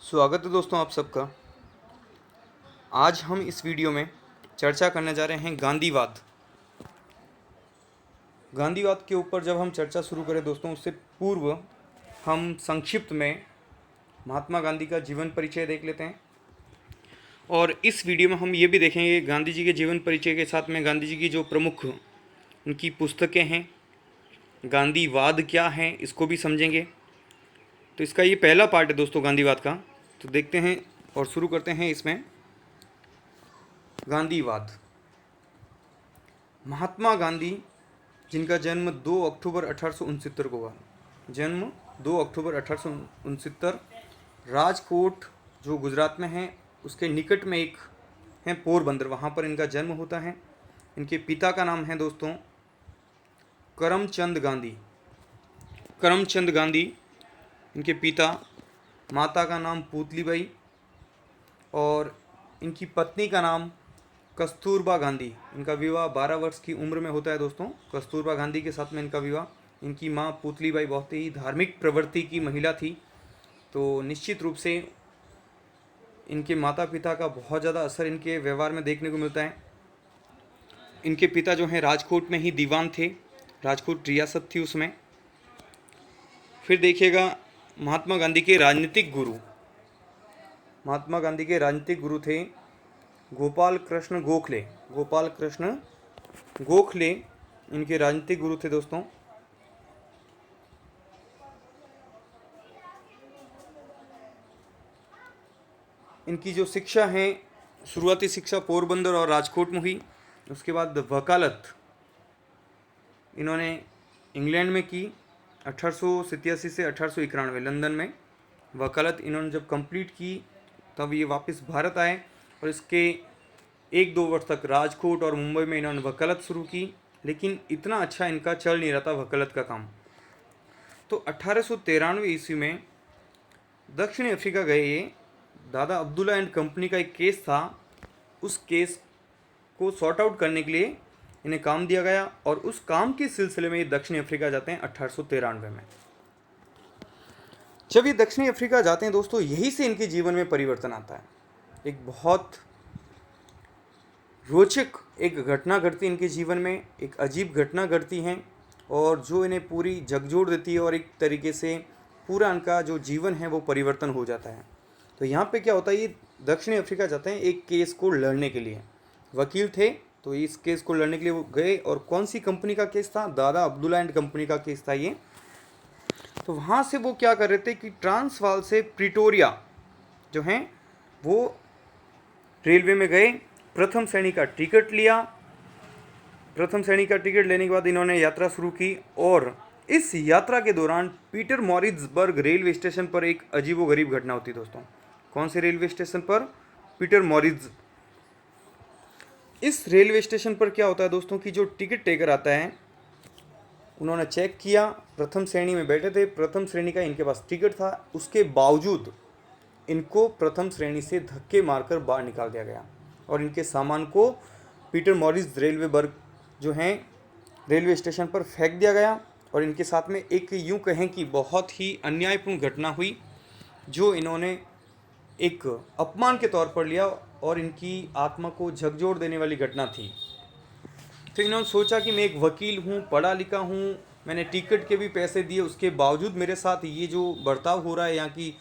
स्वागत है दोस्तों आप सबका। आज हम इस वीडियो में चर्चा करने जा रहे हैं गांधीवाद। गांधीवाद के ऊपर जब हम चर्चा शुरू करें दोस्तों, उससे पूर्व हम संक्षिप्त में महात्मा गांधी का जीवन परिचय देख लेते हैं। और इस वीडियो में हम ये भी देखेंगे गांधी जी के जीवन परिचय के साथ में गांधी जी की जो प्रमुख उनकी पुस्तकें हैं, गांधीवाद क्या है, इसको भी समझेंगे। तो इसका ये पहला पार्ट है दोस्तों गांधीवाद का। तो देखते हैं और शुरू करते हैं इसमें। गांधीवाद। महात्मा गांधी जिनका जन्म 2 अक्टूबर 1869 को हुआ, जन्म 2 अक्टूबर 1869, राजकोट जो गुजरात में है उसके निकट में एक है पोरबंदर, वहाँ पर इनका जन्म होता है। इनके पिता का नाम है दोस्तों करमचंद गांधी। करमचंद गांधी इनके पिता, माता का नाम पुतलीबाई और इनकी पत्नी का नाम कस्तूरबा गांधी। इनका विवाह 12 वर्ष की उम्र में होता है दोस्तों, कस्तूरबा गांधी के साथ में इनका विवाह। इनकी माँ पुतलीबाई बहुत ही धार्मिक प्रवृत्ति की महिला थी, तो निश्चित रूप से इनके माता पिता का बहुत ज़्यादा असर इनके व्यवहार में देखने को मिलता है। इनके पिता जो हैं राजकोट में ही दीवान थे, राजकोट रियासत थी उसमें। फिर देखिएगा महात्मा गांधी के राजनीतिक गुरु, महात्मा गांधी के राजनीतिक गुरु थे गोपाल कृष्ण गोखले। गोपाल कृष्ण गोखले इनके राजनीतिक गुरु थे दोस्तों। इनकी जो शिक्षा है, शुरुआती शिक्षा पोरबंदर और राजकोट में हुई। उसके बाद वकालत इन्होंने इंग्लैंड में की 1887 से 1891 लंदन में। वकालत इन्होंने जब कंप्लीट की तब ये वापस भारत आए और इसके 1-2 वर्ष तक राजकोट और मुंबई में इन्होंने वकालत शुरू की, लेकिन इतना अच्छा इनका चल नहीं रहा था वकालत का काम। तो 1893 ईस्वी में दक्षिण अफ्रीका गए ये। दादा अब्दुल्ला एंड कंपनी का एक केस था, उस केस को सॉर्ट आउट करने के लिए इन्हें काम दिया गया और उस काम के सिलसिले में ये दक्षिण अफ्रीका जाते हैं 1893 में। जब ये दक्षिण अफ्रीका जाते हैं दोस्तों, यहीं से इनके जीवन में परिवर्तन आता है। एक बहुत रोचक एक घटना घटती इनके जीवन में, एक अजीब घटना घटती है और जो इन्हें पूरी झकझोर देती है और एक तरीके से पूरा इनका जो जीवन है वो परिवर्तन हो जाता है। तो यहाँ पे क्या होता है, ये दक्षिण अफ्रीका जाते हैं एक केस को लड़ने के लिए। वकील थे तो इस केस को लड़ने के लिए वो गए। और कौन सी कंपनी का केस था? दादा अब्दुल्ला एंड कंपनी का केस था ये। तो वहाँ से वो क्या कर रहे थे कि ट्रांसवाल से प्रिटोरिया जो हैं वो रेलवे में गए, प्रथम श्रेणी का टिकट लिया। प्रथम श्रेणी का टिकट लेने के बाद इन्होंने यात्रा शुरू की और इस यात्रा के दौरान पीटरमॉरिट्जबर्ग रेलवे स्टेशन पर एक अजीबोगरीब घटना होती है दोस्तों। कौन से रेलवे स्टेशन पर? पीटरमॉरिट्ज। इस रेलवे स्टेशन पर क्या होता है दोस्तों कि जो टिकट टेकर आता है, उन्होंने चेक किया, प्रथम श्रेणी में बैठे थे, प्रथम श्रेणी का इनके पास टिकट था, उसके बावजूद इनको प्रथम श्रेणी से धक्के मारकर बाहर निकाल दिया गया और इनके सामान को पीटरमॉरिट्ज रेलवे बर्ग जो हैं रेलवे स्टेशन पर फेंक दिया गया। और इनके साथ में एक यूँ कहें कि बहुत ही अन्यायपूर्ण घटना हुई जो इन्होंने एक अपमान के तौर पर लिया और इनकी आत्मा को झकझोर देने वाली घटना थी। तो इन्होंने सोचा कि मैं एक वकील हूँ, पढ़ा लिखा हूँ, मैंने टिकट के भी पैसे दिए, उसके बावजूद मेरे साथ ये जो बर्ताव हो रहा है यहाँ की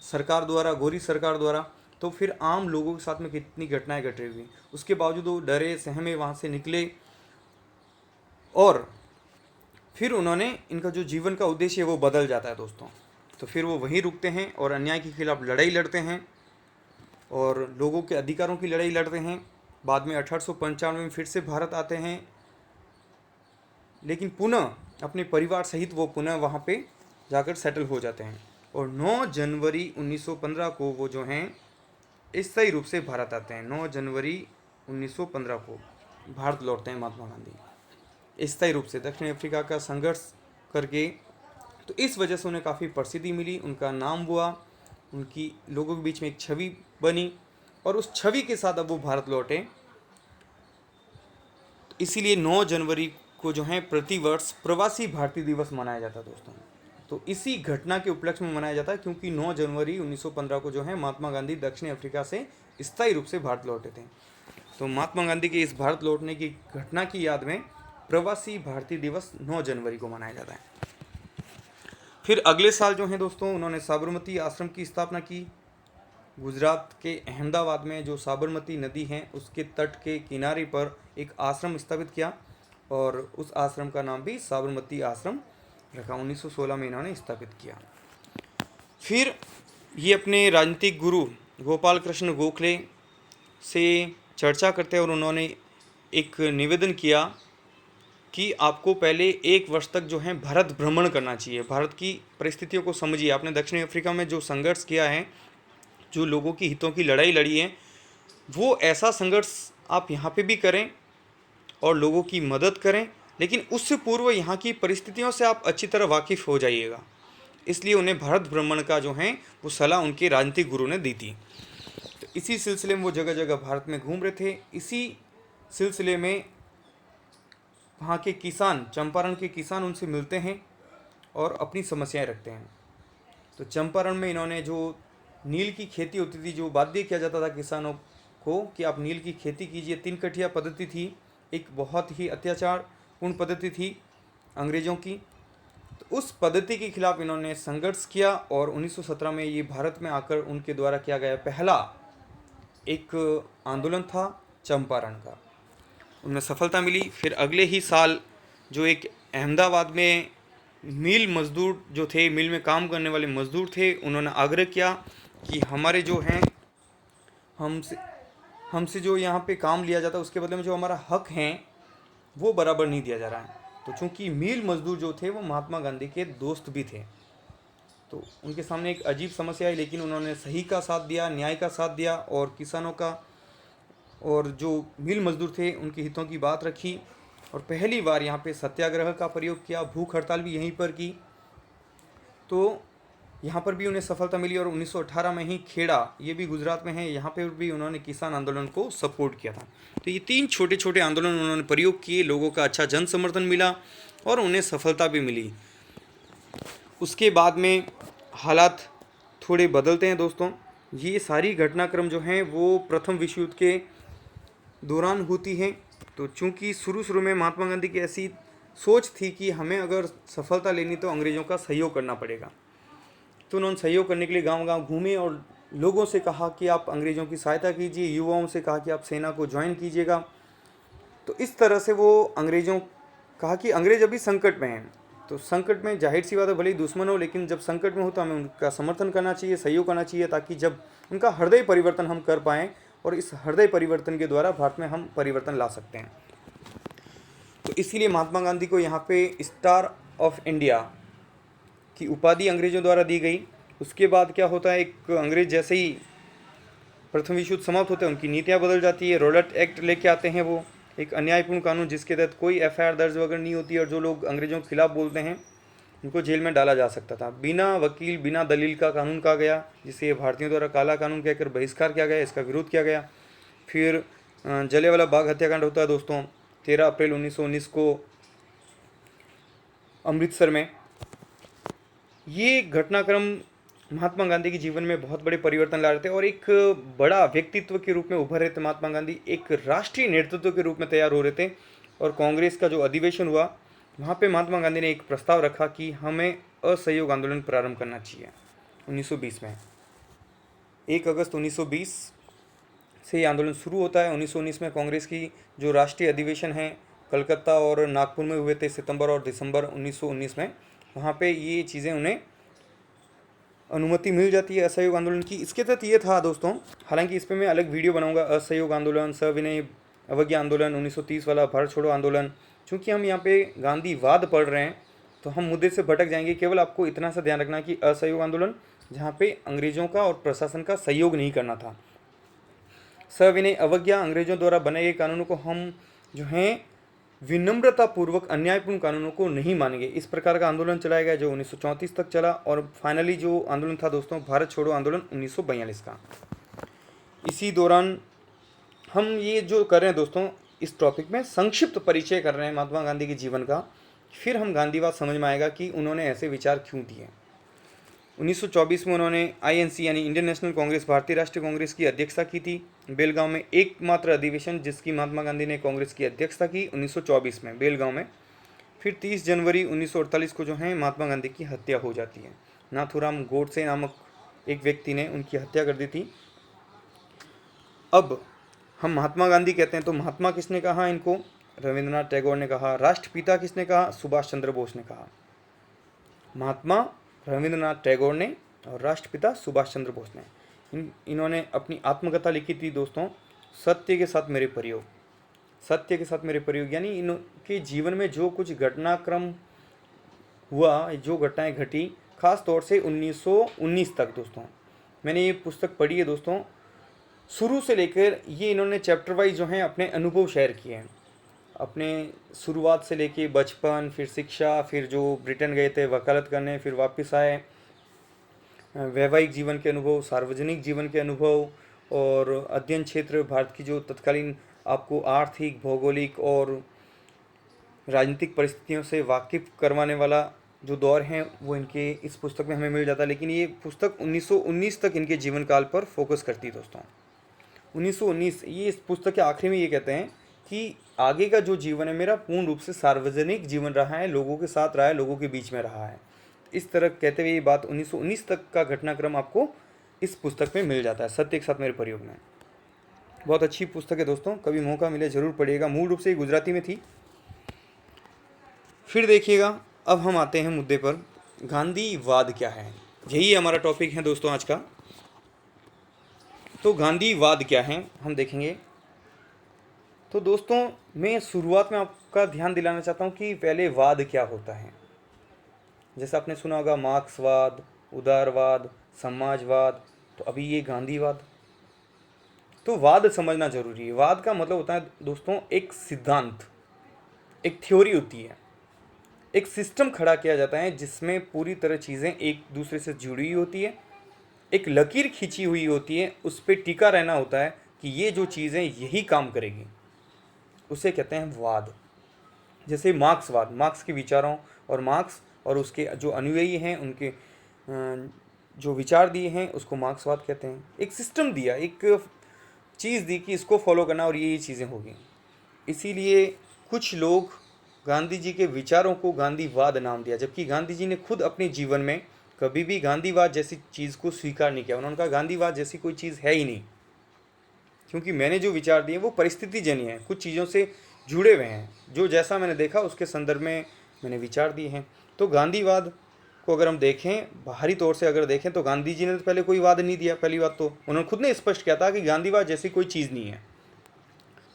सरकार द्वारा, गोरी सरकार द्वारा, तो फिर आम लोगों के साथ में कितनी घटनाएं घट रही हुई। उसके बावजूद वो डरे सहमे वहाँ से निकले और फिर उन्होंने इनका जो जीवन का उद्देश्य है वो बदल जाता है दोस्तों। तो फिर वो वहीं रुकते हैं और अन्याय के खिलाफ लड़ाई लड़ते हैं और लोगों के अधिकारों की लड़ाई लड़ते हैं। बाद में 1895 में फिर से भारत आते हैं, लेकिन पुनः अपने परिवार सहित वो पुनः वहाँ पे जाकर सेटल हो जाते हैं। और 9 जनवरी 1915 को वो जो हैं स्थायी रूप से भारत आते हैं। 9 जनवरी 1915 को भारत लौटते हैं महात्मा गांधी स्थायी रूप से दक्षिण अफ्रीका का संघर्ष करके। तो इस वजह से उन्हें काफ़ी प्रसिद्धि मिली, उनका नाम हुआ, उनकी लोगों के बीच में एक छवि बनी और उस छवि के साथ अब वो भारत लौटे। इसीलिए 9 जनवरी को जो है प्रतिवर्ष प्रवासी भारतीय दिवस मनाया जाता है दोस्तों। तो इसी घटना के उपलक्ष्य में मनाया जाता है, क्योंकि 9 जनवरी 1915 को जो है महात्मा गांधी दक्षिण अफ्रीका से स्थायी रूप से भारत लौटे थे। तो महात्मा गांधी के इस भारत लौटने की घटना की याद में प्रवासी भारतीय दिवस 9 जनवरी को मनाया जाता है। फिर अगले साल जो है दोस्तों, उन्होंने साबरमती आश्रम की स्थापना की। गुजरात के अहमदाबाद में जो साबरमती नदी है उसके तट के किनारे पर एक आश्रम स्थापित किया, और उस आश्रम का नाम भी साबरमती आश्रम रखा। 1916 में इन्होंने स्थापित किया। फिर ये अपने राजनीतिक गुरु गोपाल कृष्ण गोखले से चर्चा करते हैं और उन्होंने एक निवेदन किया कि आपको पहले 1 वर्ष तक जो है भारत भ्रमण करना चाहिए, भारत की परिस्थितियों को समझिए। आपने दक्षिण अफ्रीका में जो संघर्ष किया है, जो लोगों की हितों की लड़ाई लड़ी है, वो ऐसा संघर्ष आप यहाँ पे भी करें और लोगों की मदद करें, लेकिन उससे पूर्व यहाँ की परिस्थितियों से आप अच्छी तरह वाकिफ़ हो जाइएगा। इसलिए उन्हें भारत भ्रमण का जो है वो सलाह उनके राजनीतिक गुरु ने दी थी। तो इसी सिलसिले में वो जगह जगह भारत में घूम रहे थे। इसी सिलसिले में वहाँ के किसान, चंपारण के किसान उनसे मिलते हैं और अपनी समस्याएं रखते हैं। तो चंपारण में इन्होंने जो नील की खेती होती थी, जो बाध्य किया जाता था किसानों को कि आप नील की खेती कीजिए, 3 कठिया पद्धति थी, एक बहुत ही अत्याचारपूर्ण पद्धति थी अंग्रेज़ों की। तो उस पद्धति के खिलाफ इन्होंने संघर्ष किया और 1917 में ये भारत में आकर उनके द्वारा किया गया पहला एक आंदोलन था चंपारण का, उनमें सफलता मिली। फिर अगले ही साल जो एक अहमदाबाद में मिल मजदूर जो थे, मिल में काम करने वाले मजदूर थे, उन्होंने आग्रह किया कि हमारे जो हैं हमसे जो यहाँ पे काम लिया जाता है उसके बदले में जो हमारा हक है वो बराबर नहीं दिया जा रहा है। तो चूंकि मिल मजदूर जो थे वो महात्मा गांधी के दोस्त भी थे, तो उनके सामने एक अजीब समस्या आई, लेकिन उन्होंने सही का साथ दिया, न्याय का साथ दिया और किसानों का और जो मिल मजदूर थे उनके हितों की बात रखी। और पहली बार यहाँ पे सत्याग्रह का प्रयोग किया, भूख हड़ताल भी यहीं पर की। तो यहाँ पर भी उन्हें सफलता मिली और 1918 में ही खेड़ा, ये भी गुजरात में है, यहाँ पर भी उन्होंने किसान आंदोलन को सपोर्ट किया था। तो ये 3 छोटे छोटे आंदोलन उन्होंने प्रयोग किए, लोगों का अच्छा जन समर्थन मिला और उन्हें सफलता भी मिली। उसके बाद में हालात थोड़े बदलते हैं दोस्तों। ये सारी घटनाक्रम जो हैं वो प्रथम विश्व युद्ध के दौरान होती हैं। तो चूँकि शुरू में महात्मा गांधी की ऐसी सोच थी कि हमें अगर सफलता लेनी तो अंग्रेज़ों का सहयोग करना पड़ेगा, तो उन्होंने सहयोग करने के लिए गांव-गांव घूमे और लोगों से कहा कि आप अंग्रेज़ों की सहायता कीजिए, युवाओं से कहा कि आप सेना को ज्वाइन कीजिएगा। तो इस तरह से वो अंग्रेज़ों कहा कि अंग्रेज़ अभी संकट में हैं, तो संकट में जाहिर सी बात है भले ही दुश्मन हो, लेकिन जब संकट में हो तो हमें उनका समर्थन करना चाहिए, सहयोग करना चाहिए, ताकि जब उनका हृदय परिवर्तन हम कर पाएँ और इस हृदय परिवर्तन के द्वारा भारत में हम परिवर्तन ला सकते हैं। तो इसीलिए महात्मा गांधी को यहाँ पे स्टार ऑफ इंडिया की उपाधि अंग्रेज़ों द्वारा दी गई। उसके बाद क्या होता है, एक अंग्रेज़ जैसे ही प्रथम विश्व युद्ध समाप्त होता है उनकी नीतियाँ बदल जाती है। रॉलेट एक्ट लेके आते हैं वो, एक अन्यायपूर्ण कानून जिसके तहत कोई एफआईआर दर्ज वगैरह नहीं होती और जो लोग अंग्रेज़ों के खिलाफ बोलते हैं उनको जेल में डाला जा सकता था। बिना वकील बिना दलील का कानून कहा गया, जिसे भारतीयों द्वारा काला कानून कहकर बहिष्कार किया गया, इसका विरोध किया गया। फिर जलियांवाला बाग हत्याकांड होता है दोस्तों 13 अप्रैल 1919 को अमृतसर में। ये घटनाक्रम महात्मा गांधी के जीवन में बहुत बड़े परिवर्तन ला रहे थे और एक बड़ा व्यक्तित्व के रूप में उभर रहे थे। महात्मा गांधी एक राष्ट्रीय नेतृत्व के रूप में तैयार हो रहे थे और कांग्रेस का जो अधिवेशन हुआ वहाँ पे महात्मा गांधी ने एक प्रस्ताव रखा कि हमें असहयोग आंदोलन प्रारंभ करना चाहिए 1920 में। 1 अगस्त 1920 से ये आंदोलन शुरू होता है। 1919 में कांग्रेस की जो राष्ट्रीय अधिवेशन है कलकत्ता और नागपुर में हुए थे सितंबर और दिसंबर 1919 में, वहाँ पे ये चीज़ें उन्हें अनुमति मिल जाती है असहयोग आंदोलन की। इसके तहत ये था दोस्तों, हालांकि इस पर मैं अलग वीडियो बनाऊंगा, असहयोग आंदोलन, सविनय अवज्ञा आंदोलन, 1930 वाला भारत छोड़ो आंदोलन। चूँकि हम यहाँ पे गांधीवाद पढ़ रहे हैं तो हम मुद्दे से भटक जाएंगे। केवल आपको इतना सा ध्यान रखना कि असहयोग आंदोलन जहाँ पे अंग्रेज़ों का और प्रशासन का सहयोग नहीं करना था। सविनय अवज्ञा, अंग्रेज़ों द्वारा बनाए गए कानूनों को हम जो हैं विनम्रतापूर्वक अन्यायपूर्ण कानूनों को नहीं मानेंगे, इस प्रकार का आंदोलन चलाया गया जो 1934 तक चला। और फाइनली जो आंदोलन था दोस्तों भारत छोड़ो आंदोलन 1942 का। इसी दौरान हम ये जो कर रहे हैं दोस्तों, इस टॉपिक में संक्षिप्त परिचय कर रहे हैं महात्मा गांधी के जीवन का, फिर हम गांधीवाद समझ में आएगा कि उन्होंने ऐसे विचार क्यों दिए। 1924 में उन्होंने आईएनसी यानी इंडियन नेशनल कांग्रेस, भारतीय राष्ट्रीय कांग्रेस की अध्यक्षता की थी बेलगांव में। एकमात्र अधिवेशन जिसकी महात्मा गांधी ने कांग्रेस की अध्यक्षता की 1924 में बेलगांव में। फिर 30 जनवरी 1948 को जो है महात्मा गांधी की हत्या हो जाती है। नाथूराम गोडसे नामक एक व्यक्ति ने उनकी हत्या कर दी थी। अब हम महात्मा गांधी कहते हैं तो महात्मा किसने कहा इनको? रविंद्रनाथ टैगोर ने कहा। राष्ट्रपिता किसने कहा? सुभाष चंद्र बोस ने कहा। महात्मा रविंद्रनाथ टैगोर ने और राष्ट्रपिता सुभाष चंद्र बोस ने इन्होंने अपनी आत्मकथा लिखी थी दोस्तों, सत्य के साथ मेरे प्रयोग। सत्य के साथ मेरे प्रयोग यानी इनके जीवन में जो कुछ घटनाक्रम हुआ, जो घटनाएं घटी, खास तौर से 1919 तक दोस्तों मैंने ये पुस्तक पढ़ी है दोस्तों। शुरू से लेकर ये इन्होंने चैप्टर वाइज जो हैं अपने अनुभव शेयर किए हैं, अपने शुरुआत से लेके बचपन, फिर शिक्षा, फिर जो ब्रिटेन गए थे वकालत करने, फिर वापस आए, वैवाहिक जीवन के अनुभव, सार्वजनिक जीवन के अनुभव और अध्ययन क्षेत्र भारत की जो तत्कालीन आपको आर्थिक, भौगोलिक और राजनीतिक परिस्थितियों से वाकिफ करवाने वाला जो दौर हैं वो इनके इस पुस्तक में हमें मिल जाता है। लेकिन ये पुस्तक 1919 तक इनके जीवन काल पर फोकस करती है दोस्तों। 1919 ये इस पुस्तक के आखिरी में ये कहते हैं कि आगे का जो जीवन है मेरा पूर्ण रूप से सार्वजनिक जीवन रहा है, लोगों के साथ रहा है, लोगों के बीच में रहा है। इस तरह कहते हुए ये बात 1919 तक का घटनाक्रम आपको इस पुस्तक में मिल जाता है, सत्य के साथ मेरे प्रयोग में। बहुत अच्छी पुस्तक है दोस्तों, कभी मौका मिले ज़रूर पढ़िएगा। मूल रूप से ये गुजराती में थी। फिर देखिएगा, अब हम आते हैं मुद्दे पर, गांधीवाद क्या है। यही हमारा टॉपिक है दोस्तों आज का। तो गांधीवाद क्या है हम देखेंगे। तो दोस्तों मैं शुरुआत में आपका ध्यान दिलाना चाहता हूँ कि पहले वाद क्या होता है। जैसा आपने सुना होगा मार्क्सवाद, उदारवाद, समाजवाद, तो अभी ये गांधीवाद। तो वाद समझना जरूरी है। वाद का मतलब होता है दोस्तों एक सिद्धांत, एक थ्योरी होती है, एक सिस्टम खड़ा किया जाता है जिसमें पूरी तरह चीज़ें एक दूसरे से जुड़ी हुई होती है, एक लकीर खींची हुई होती है, उस पर टिका रहना होता है कि ये जो चीज़ें यही काम करेगी, उसे कहते हैं वाद। जैसे मार्क्सवाद, मार्क्स के विचारों और मार्क्स और उसके जो अनुयायी हैं उनके जो विचार दिए हैं उसको मार्क्सवाद कहते हैं। एक सिस्टम दिया, एक चीज़ दी कि इसको फॉलो करना और ये चीज़ें होगी। इसीलिए कुछ लोग गांधी जी के विचारों को गांधीवाद नाम दिया, जबकि गांधी जी ने खुद अपने जीवन में कभी भी गांधीवाद जैसी चीज़ को स्वीकार नहीं किया। उन्होंने कहा गांधीवाद जैसी कोई चीज़ है ही नहीं, क्योंकि मैंने जो विचार दिए वो परिस्थितिजन्य हैं, कुछ चीज़ों से जुड़े हुए हैं, जो जैसा मैंने देखा उसके संदर्भ में मैंने विचार दिए हैं। तो गांधीवाद को अगर हम देखें, बाहरी तौर से अगर देखें, तो गांधी जी ने तो पहले कोई वाद नहीं दिया। पहली बात तो उन्होंने खुद ने स्पष्ट किया था कि गांधीवाद जैसी कोई चीज़ नहीं है।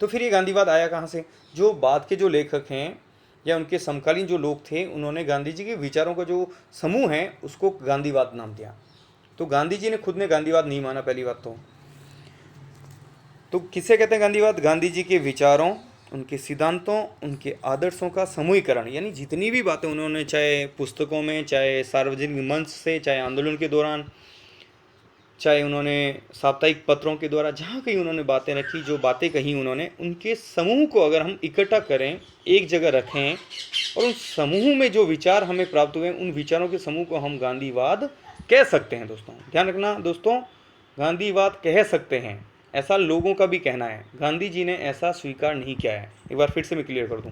तो फिर ये गांधीवाद आया कहाँ से? जो बाद के जो लेखक हैं या उनके समकालीन जो लोग थे, उन्होंने गांधी जी के विचारों का जो समूह है उसको गांधीवाद नाम दिया। तो गांधी जी ने खुद ने गांधीवाद नहीं माना पहली बात तो किसे कहते हैं गांधीवाद? गांधी जी के विचारों, उनके सिद्धांतों, उनके आदर्शों का समूहीकरण, यानी जितनी भी बातें उन्होंने चाहे पुस्तकों में, चाहे सार्वजनिक मंच से, चाहे आंदोलन के दौरान, चाहे उन्होंने साप्ताहिक पत्रों के द्वारा जहाँ कहीं उन्होंने बातें रखी, जो बातें कही उन्होंने, उनके समूह को अगर हम इकट्ठा करें, एक जगह रखें और उन समूह में जो विचार हमें प्राप्त हुए, उन विचारों के समूह को हम गांधीवाद कह सकते हैं। दोस्तों ध्यान रखना दोस्तों, गांधीवाद कह सकते हैं, ऐसा लोगों का भी कहना है। गांधी जी ने ऐसा स्वीकार नहीं किया है। एक बार फिर से मैं क्लियर कर दूं।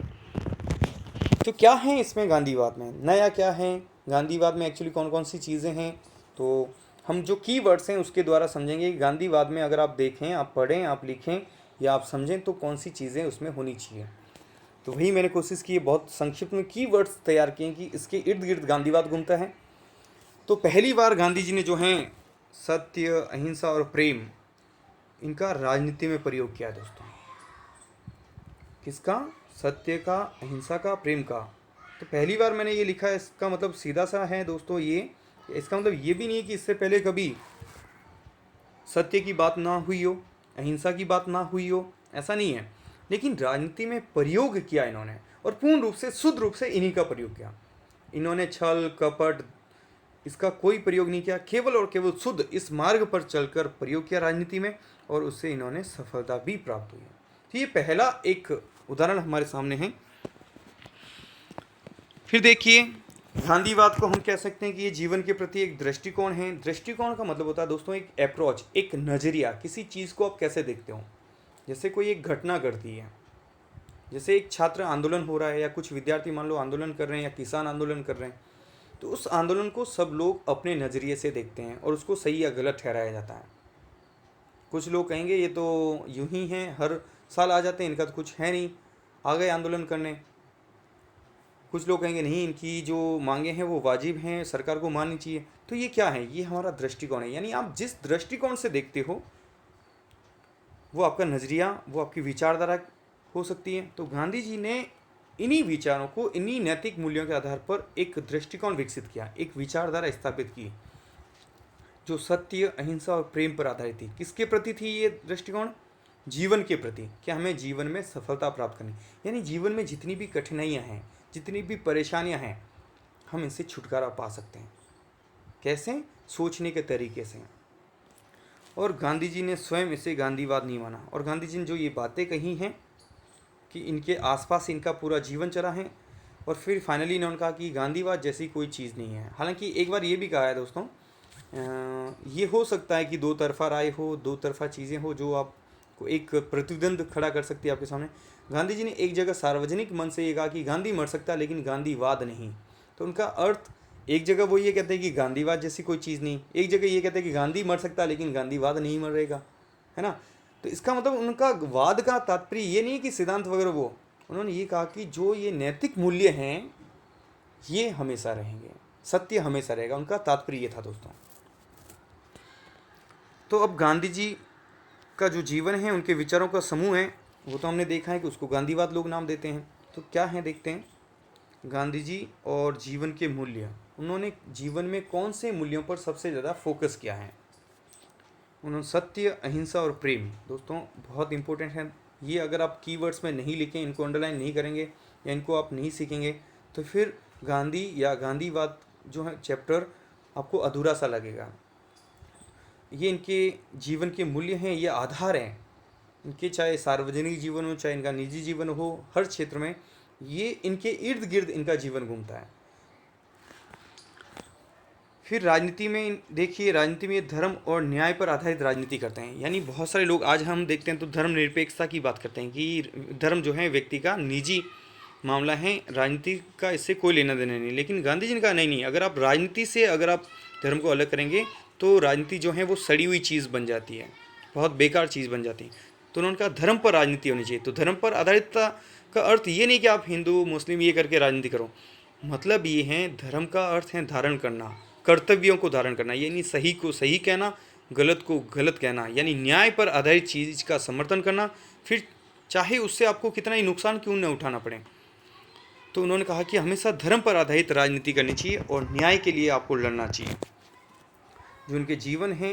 तो क्या है इसमें गांधीवाद में, नया क्या है गांधीवाद में, एक्चुअली कौन कौन सी चीज़ें हैं, तो हम जो कीवर्ड्स हैं उसके द्वारा समझेंगे। गांधीवाद में अगर आप देखें, आप पढ़ें, आप लिखें या आप समझें तो कौन सी चीज़ें उसमें होनी चाहिए। तो वही मैंने कोशिश की है, बहुत संक्षिप्त में कीवर्ड्स तैयार किए कि इसके इर्द गिर्द गांधीवाद घूमता है। तो पहली बार गांधी जी ने जो हैं सत्य, अहिंसा और प्रेम, इनका राजनीति में प्रयोग किया दोस्तों। किसका? सत्य का, अहिंसा का, प्रेम का। तो पहली बार मैंने ये लिखा है, इसका मतलब सीधा सा है दोस्तों ये, इसका मतलब ये भी नहीं है कि इससे पहले कभी सत्य की बात ना हुई हो, अहिंसा की बात ना हुई हो, ऐसा नहीं है। लेकिन राजनीति में प्रयोग किया इन्होंने, और पूर्ण रूप से, शुद्ध रूप से इन्हीं का प्रयोग किया। इन्होंने छल कपट इसका कोई प्रयोग नहीं किया, केवल और केवल शुद्ध इस मार्ग पर चलकर प्रयोग किया राजनीति में, और उससे इन्होंने सफलता भी प्राप्त हुई। तो ये पहला एक उदाहरण हमारे सामने है। फिर देखिए, गांधीवाद को हम कह सकते हैं कि ये जीवन के प्रति एक दृष्टिकोण है। दृष्टिकोण का मतलब होता है दोस्तों एक अप्रोच, एक नज़रिया, किसी चीज़ को आप कैसे देखते हो। जैसे कोई एक घटना घटती है, जैसे एक छात्र आंदोलन हो रहा है या कुछ विद्यार्थी मान लो आंदोलन कर रहे हैं या किसान आंदोलन कर रहे हैं, तो उस आंदोलन को सब लोग अपने नज़रिए से देखते हैं और उसको सही या गलत ठहराया जाता है। कुछ लोग कहेंगे ये तो यूं ही हैं, हर साल आ जाते हैं, इनका तो कुछ है नहीं, आ गए आंदोलन करने। कुछ लोग कहेंगे नहीं, इनकी जो मांगे हैं वो वाजिब हैं, सरकार को माननी चाहिए। तो ये क्या है, ये हमारा दृष्टिकोण है। यानी आप जिस दृष्टिकोण से देखते हो वो आपका नज़रिया, वो आपकी विचारधारा हो सकती है। तो गांधी जी ने इन्हीं विचारों को, इन्हीं नैतिक मूल्यों के आधार पर एक दृष्टिकोण विकसित किया, एक विचारधारा स्थापित की जो सत्य, अहिंसा और प्रेम पर आधारित थी। किसके प्रति थी ये दृष्टिकोण? जीवन के प्रति। क्या हमें जीवन में सफलता प्राप्त करनी, यानी जीवन में जितनी भी कठिनाइयाँ हैं, जितनी भी परेशानियाँ हैं, हम इनसे छुटकारा पा सकते हैं। कैसे? सोचने के तरीके से। और गांधी जी ने स्वयं इसे गांधीवाद नहीं माना। और गांधी जी ने जो ये बातें कही हैं कि इनके आसपास इनका पूरा जीवन चला है, और फिर फाइनली इन्होंने कहा कि गांधीवाद जैसी कोई चीज़ नहीं है। हालांकि एक बार ये भी कहा है दोस्तों, ये हो सकता है कि दो तरफा राय हो, दो तरफा चीज़ें हो जो आपको एक प्रतिद्वंद खड़ा कर सकती है आपके सामने। गांधी जी ने एक जगह सार्वजनिक मन से ये कहा कि गांधी मर सकता है लेकिन गांधीवाद नहीं। तो उनका अर्थ, एक जगह वो ये कहते हैं कि गांधीवाद जैसी कोई चीज़ नहीं, एक जगह ये कहते हैं कि गांधी मर सकता है लेकिन गांधीवाद नहीं मरेगा, है ना। तो इसका मतलब उनका वाद का तात्पर्य ये नहीं कि सिद्धांत वगैरह, वो उन्होंने ये कहा कि जो ये नैतिक मूल्य हैं ये हमेशा रहेंगे, सत्य हमेशा रहेगा। उनका तात्पर्य ये था दोस्तों। तो अब गांधी जी का जो जीवन है, उनके विचारों का समूह है, वो तो हमने देखा है कि उसको गांधीवाद लोग नाम देते हैं। तो क्या है देखते हैं, गांधी जी और जीवन के मूल्य, उन्होंने जीवन में कौन से मूल्यों पर सबसे ज़्यादा फोकस किया है। उन्होंने सत्य, अहिंसा और प्रेम, दोस्तों बहुत इंपॉर्टेंट है ये। अगर आप कीवर्ड्स में नहीं लिखें, इनको अंडरलाइन नहीं करेंगे या इनको आप नहीं सीखेंगे, तो फिर गांधी या गांधीवाद जो है चैप्टर आपको अधूरा सा लगेगा। ये इनके जीवन के मूल्य हैं, ये आधार हैं इनके, चाहे सार्वजनिक जीवन हो, चाहे इनका निजी जीवन हो, हर क्षेत्र में ये इनके इर्द गिर्द इनका जीवन घूमता है। फिर राजनीति में देखिए, राजनीति में धर्म और न्याय पर आधारित राजनीति करते हैं। यानी बहुत सारे लोग आज हम देखते हैं तो धर्मनिरपेक्षता की बात करते हैं कि धर्म जो है व्यक्ति का निजी मामला है, राजनीति का इससे कोई लेना देना नहीं। लेकिन गांधी जी ने कहा नहीं नहीं, अगर आप राजनीति से अगर आप धर्म को अलग करेंगे तो राजनीति जो है वो सड़ी हुई चीज़ बन जाती है, बहुत बेकार चीज़ बन जाती है। तो उन्होंने कहा धर्म पर राजनीति होनी चाहिए। तो धर्म पर आधारितता का अर्थ ये नहीं कि आप हिंदू मुस्लिम ये करके राजनीति करो, मतलब ये है धर्म का अर्थ है धारण करना, कर्तव्यों को धारण करना, यानी सही को सही कहना, गलत को गलत कहना, यानी न्याय पर आधारित चीज़ का समर्थन करना, फिर चाहे उससे आपको कितना ही नुकसान क्यों न उठाना पड़े। तो उन्होंने कहा कि हमेशा धर्म पर आधारित राजनीति करनी चाहिए और न्याय के लिए आपको लड़ना चाहिए। जो इनके जीवन है,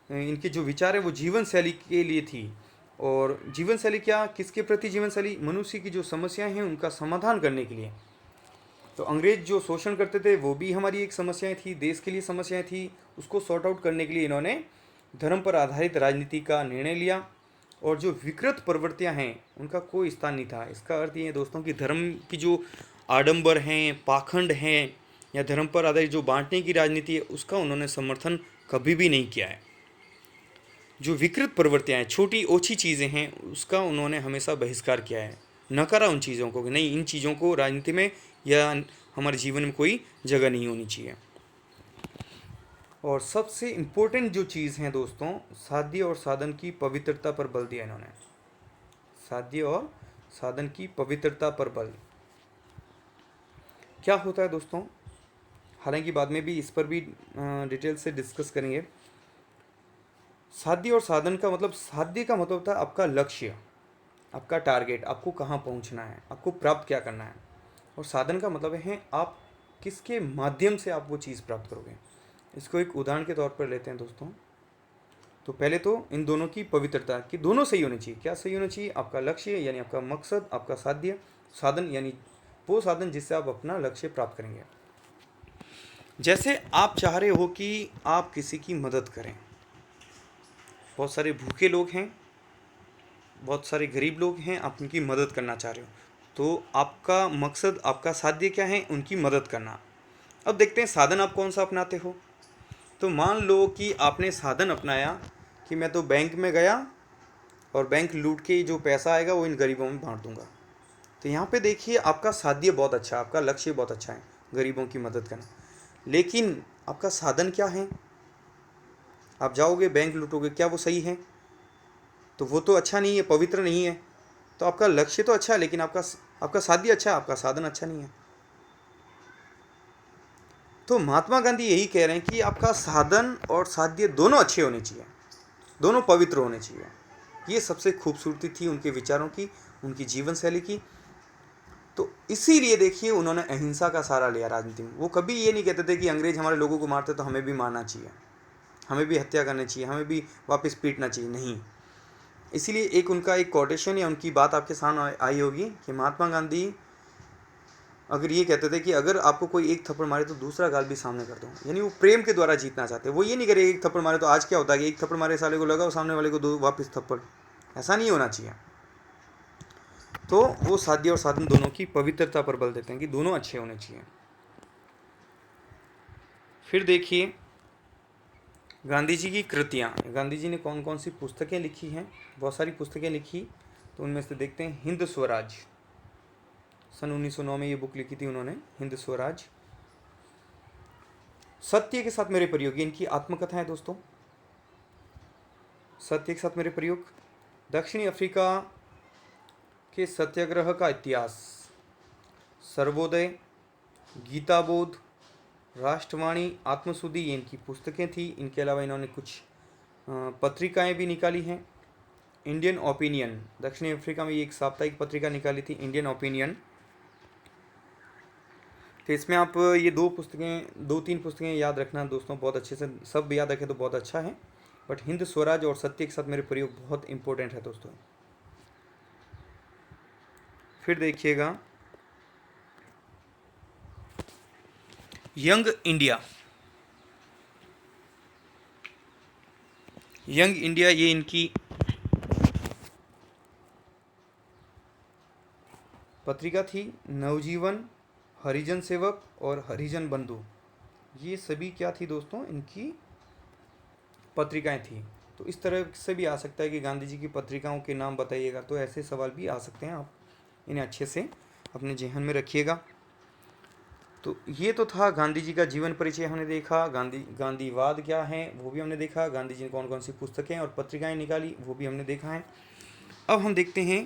इनके जो विचार है वो जीवन शैली के लिए थी। और जीवन शैली क्या, किसके प्रति जीवन शैली? मनुष्य की जो समस्याएं हैं उनका समाधान करने के लिए। तो अंग्रेज जो शोषण करते थे वो भी हमारी एक समस्याएं थी, देश के लिए समस्याएं थी, उसको सॉर्ट आउट करने के लिए इन्होंने धर्म पर आधारित राजनीति का निर्णय लिया। और जो विकृत प्रवृत्तियां हैं उनका कोई स्थान नहीं था। इसका अर्थ ये है दोस्तों कि धर्म की जो आडंबर हैं, पाखंड हैं, या धर्म पर आधारित जो बांटने की राजनीति है उसका उन्होंने समर्थन कभी भी नहीं किया है। जो विकृत प्रवृत्तियां हैं, छोटी ओछी चीज़ें हैं, उसका उन्होंने हमेशा बहिष्कार किया है, नकारा उन चीज़ों को कि नहीं, इन चीज़ों को राजनीति में या हमारे जीवन में कोई जगह नहीं होनी चाहिए। और सबसे इम्पोर्टेंट जो चीज़ है दोस्तों, साध्य और साधन की पवित्रता पर बल दिया इन्होंने। साध्य और साधन की पवित्रता पर बल क्या होता है दोस्तों, हालांकि बाद में भी इस पर भी डिटेल से डिस्कस करेंगे। साध्य और साधन का मतलब, साध्य का मतलब होता है आपका लक्ष्य, आपका टारगेट, आपको कहाँ पहुँचना है, आपको प्राप्त क्या करना है। और साधन का मतलब है आप किसके माध्यम से आप वो चीज़ प्राप्त करोगे। इसको एक उदाहरण के तौर पर लेते हैं दोस्तों। तो पहले तो इन दोनों की पवित्रता, कि दोनों सही होनी चाहिए। क्या सही होना चाहिए? आपका लक्ष्य यानी आपका मकसद, आपका साध्य, साधन यानी वो साधन जिससे आप अपना लक्ष्य प्राप्त करेंगे। जैसे आप चाह रहे हो कि आप किसी की मदद करें, बहुत सारे भूखे लोग हैं, बहुत सारे गरीब लोग हैं, आप उनकी मदद करना चाह रहे हो, तो आपका मकसद, आपका साध्य क्या है? उनकी मदद करना। अब देखते हैं साधन आप कौन सा अपनाते हो। तो मान लो कि आपने साधन अपनाया कि मैं तो बैंक में गया और बैंक लूट के जो पैसा आएगा वो इन गरीबों में बांट दूंगा। तो यहाँ पे देखिए आपका साध्य बहुत अच्छा है, आपका लक्ष्य बहुत अच्छा है, गरीबों की मदद करना। लेकिन आपका साधन क्या है? आप जाओगे बैंक लूटोगे, क्या वो सही है? तो वो तो अच्छा नहीं है, पवित्र नहीं है। तो आपका लक्ष्य तो अच्छा है लेकिन आपका साध्य अच्छा है, आपका साधन अच्छा नहीं है। तो महात्मा गांधी यही कह रहे हैं कि आपका साधन और साध्य दोनों अच्छे होने चाहिए, दोनों पवित्र होने चाहिए। ये सबसे खूबसूरती थी उनके विचारों की, उनकी जीवन शैली की। तो इसीलिए देखिए उन्होंने अहिंसा का सहारा लिया राजनीति में। वो कभी ये नहीं कहते थे कि अंग्रेज हमारे लोगों को मारते तो हमें भी मारना चाहिए, हमें भी हत्या करनी चाहिए, हमें भी वापस पीटना चाहिए, नहीं। इसीलिए एक उनका एक कोटेशन या उनकी बात आपके सामने आई होगी कि महात्मा गांधी अगर ये कहते थे कि अगर आपको कोई एक थप्पड़ मारे तो दूसरा गाल भी सामने कर दो, यानी वो प्रेम के द्वारा जीतना चाहते। वो ये नहीं करे एक थप्पड़ मारे तो आज क्या होता है कि एक थप्पड़ मारे साले को लगाओ, सामने वाले को दो वापस थप्पड़, ऐसा नहीं होना चाहिए। तो वो साध्य और साधन दोनों की पवित्रता पर बल देते हैं कि दोनों अच्छे होने चाहिए। फिर देखिए गांधी जी की कृतियाँ, गांधी जी ने कौन कौन सी पुस्तकें लिखी हैं? बहुत सारी पुस्तकें लिखी। तो उनमें से देखते हैं हिंद स्वराज, सन 1909 में ये बुक लिखी थी उन्होंने, हिंद स्वराज। सत्य के साथ मेरे प्रयोग, ये इनकी आत्मकथा है दोस्तों। सत्य के साथ मेरे प्रयोग, दक्षिणी अफ्रीका के सत्याग्रह का इतिहास, सर्वोदय, गीताबोध, राष्ट्रवाणी, आत्मसुधि, ये इनकी पुस्तकें थी। इनके अलावा इन्होंने कुछ पत्रिकाएं भी निकाली हैं। इंडियन ओपिनियन, दक्षिणी अफ्रीका में ये एक साप्ताहिक पत्रिका निकाली थी, इंडियन ओपिनियन। तो इसमें आप ये दो तीन पुस्तकें याद रखना दोस्तों, बहुत अच्छे से सब याद रखें तो बहुत अच्छा है। बट हिंद स्वराज और सत्य के साथ मेरे प्रयोग बहुत इंपॉर्टेंट है दोस्तों। फिर देखिएगा यंग इंडिया, यंग इंडिया ये इनकी पत्रिका थी। नवजीवन, हरिजन सेवक और हरिजन बंधु, ये सभी क्या थी दोस्तों? इनकी पत्रिकाएं थी। तो इस तरह से भी आ सकता है कि गांधी जी की पत्रिकाओं के नाम बताइएगा, तो ऐसे सवाल भी आ सकते हैं। आप इन्हें अच्छे से अपने जेहन में रखिएगा। तो ये तो था गांधी जी का जीवन परिचय, हमने देखा। गांधीवाद क्या है वो भी हमने देखा। गांधी जी ने कौन कौन सी पुस्तकें और पत्रिकाएं निकाली वो भी हमने देखा है। अब हम देखते हैं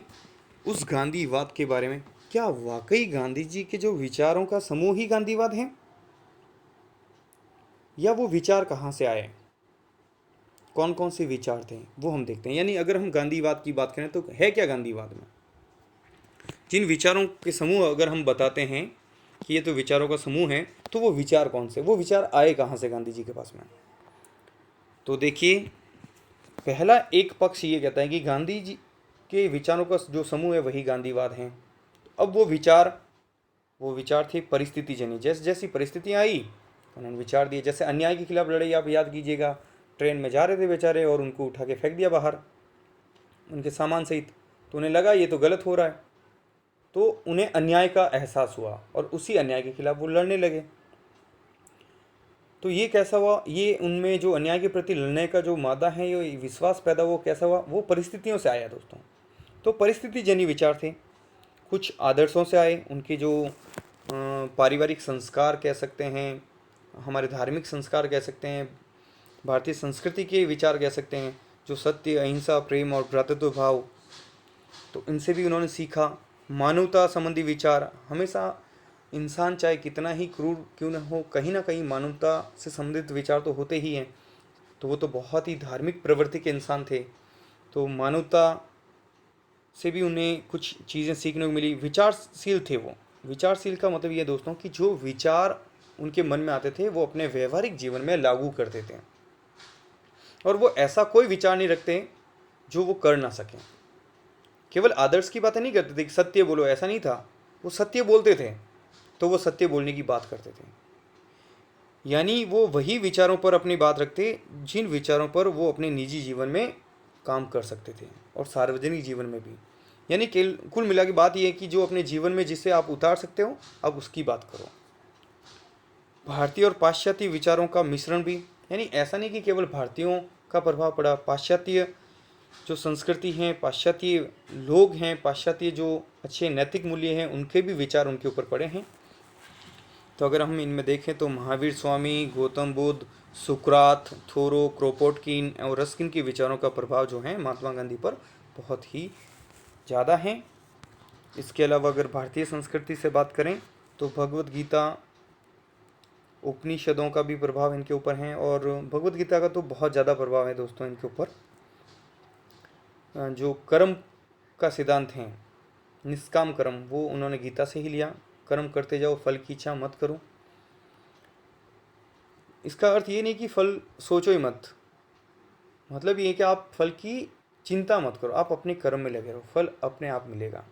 उस गांधीवाद के बारे में, क्या वाकई गांधी जी के जो विचारों का समूह ही गांधीवाद है, या वो विचार कहाँ से आए, कौन कौन से विचार थे, वो हम देखते हैं। यानी अगर हम गांधीवाद की बात करें तो है क्या गांधीवाद में? जिन विचारों के समूह अगर हम बताते हैं कि ये तो विचारों का समूह है, तो वो विचार कौन से, वो विचार आए कहाँ से गांधी जी के पास में? तो देखिए पहला एक पक्ष ये कहता है कि गांधी जी के विचारों का जो समूह है वही गांधीवाद है। अब वो विचार थे परिस्थिति जनित। जैसे जैसी परिस्थितियाँ आई उन्होंने विचार दिए। जैसे अन्याय के खिलाफ लड़ाई आप याद कीजिएगा, ट्रेन में जा रहे थे बेचारे और उनको उठा के फेंक दिया बाहर उनके सामान सहित। तो उन्हें लगा ये तो गलत हो रहा है, तो उन्हें अन्याय का एहसास हुआ और उसी अन्याय के खिलाफ वो लड़ने लगे। तो ये कैसा हुआ? ये उनमें जो अन्याय के प्रति लड़ने का जो मादा है, ये विश्वास पैदा हुआ, कैसा हुआ? वो परिस्थितियों से आया दोस्तों। तो परिस्थिति जन्य विचार थे। कुछ आदर्शों से आए, उनके जो पारिवारिक संस्कार कह सकते हैं, हमारे धार्मिक संस्कार कह सकते हैं, भारतीय संस्कृति के विचार कह सकते हैं, जो सत्य, अहिंसा, प्रेम और भ्रातृत्व भाव, तो इनसे भी उन्होंने सीखा। मानवता संबंधी विचार, हमेशा इंसान चाहे कितना ही क्रूर क्यों न हो, कहीं ना कहीं मानवता से संबंधित विचार तो होते ही हैं। तो वो तो बहुत ही धार्मिक प्रवृत्ति के इंसान थे, तो मानवता से भी उन्हें कुछ चीज़ें सीखने को मिली। विचारशील थे वो। विचारशील का मतलब ये दोस्तों कि जो विचार उनके मन में आते थे वो अपने व्यवहारिक जीवन में लागू करते थे, और वो ऐसा कोई विचार नहीं रखते जो वो कर ना सकें। केवल आदर्श की बातें नहीं करते थे कि सत्य बोलो, ऐसा नहीं था। वो सत्य बोलते थे तो वो सत्य बोलने की बात करते थे, यानी वो वही विचारों पर अपनी बात रखते जिन विचारों पर वो अपने निजी जीवन में काम कर सकते थे और सार्वजनिक जीवन में भी। यानी कुल मिला के बात ये है कि जो अपने जीवन में जिसे आप उतार सकते हो, अब उसकी बात करो। भारतीय और पाश्चात्य विचारों का मिश्रण भी, यानी ऐसा नहीं कि केवल भारतीयों का प्रभाव पड़ा, पाश्चात्य जो संस्कृति हैं, पाश्चात्य लोग हैं, पाश्चात्य जो अच्छे नैतिक मूल्य हैं, उनके भी विचार उनके ऊपर पड़े हैं। तो अगर हम इनमें देखें तो महावीर स्वामी, गौतम बुद्ध, सुकरात, थोरो, क्रोपोटकिन और रस्किन के विचारों का प्रभाव जो है महात्मा गांधी पर बहुत ही ज़्यादा है। इसके अलावा अगर भारतीय संस्कृति से बात करें तो भगवत गीता, उपनिषदों का भी प्रभाव इनके ऊपर है, और भगवत गीता का तो बहुत ज़्यादा प्रभाव है दोस्तों इनके ऊपर। जो कर्म का सिद्धांत है, निष्काम कर्म, वो उन्होंने गीता से ही लिया। कर्म करते जाओ, फल की इच्छा मत करो। इसका अर्थ ये नहीं कि फल सोचो ही मत, मतलब ये कि आप फल की चिंता मत करो, आप अपने कर्म में लगे रहो, फल अपने आप मिलेगा।